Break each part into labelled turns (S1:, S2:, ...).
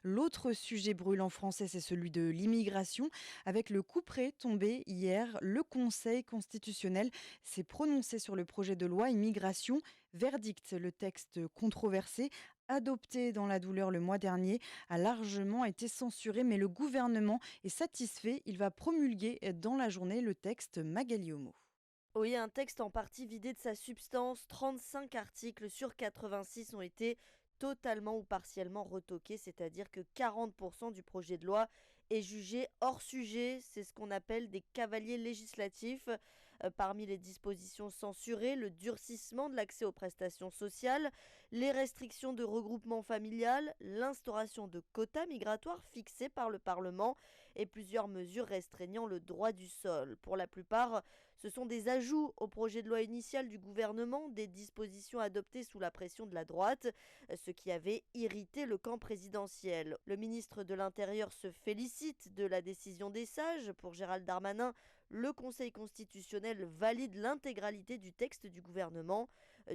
S1: L'autre sujet brûlant français, c'est celui de l'immigration. Avec le couperet tombé hier, le Conseil constitutionnel s'est prononcé sur le projet de loi immigration. Verdict, le texte controversé, adopté dans la douleur le mois dernier, a largement été censuré, mais le gouvernement est satisfait. Il va promulguer dans la journée le texte Magali Homo.
S2: Oui, un texte en partie vidé de sa substance. 35 articles sur 86 ont été totalement ou partiellement retoqués, c'est-à-dire que 40% du projet de loi est jugé hors sujet. C'est ce qu'on appelle des cavaliers législatifs. Parmi les dispositions censurées, le durcissement de l'accès aux prestations sociales, les restrictions de regroupement familial, l'instauration de quotas migratoires fixés par le Parlement et plusieurs mesures restreignant le droit du sol. Pour la plupart, ce sont des ajouts au projet de loi initial du gouvernement, des dispositions adoptées sous la pression de la droite, ce qui avait irrité le camp présidentiel. Le ministre de l'Intérieur se félicite de la décision des sages. Pour Gérald Darmanin, le Conseil constitutionnel valide l'intégralité du texte du gouvernement.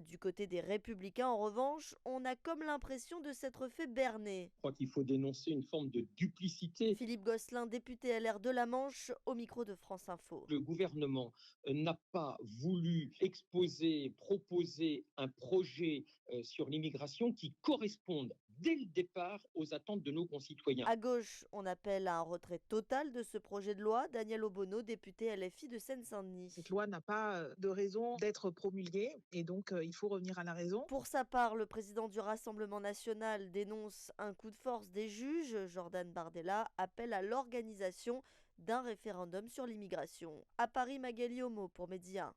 S2: Du côté des Républicains, en revanche, on a comme l'impression de s'être fait berner.
S3: Je crois qu'il faut dénoncer une forme de duplicité.
S2: Philippe Gosselin, député LR de la Manche, au micro de France Info.
S3: Le gouvernement n'a pas voulu exposer, proposer un projet sur l'immigration qui corresponde dès le départ aux attentes de nos concitoyens.
S2: À gauche, on appelle à un retrait total de ce projet de loi. Daniel Obono, député LFI de Seine-Saint-Denis.
S4: Cette loi n'a pas de raison d'être promulguée et donc il faut revenir à la raison.
S2: Pour sa part, le président du Rassemblement national dénonce un coup de force des juges. Jordan Bardella appelle à l'organisation d'un référendum sur l'immigration. À Paris, Magali Homo pour Média.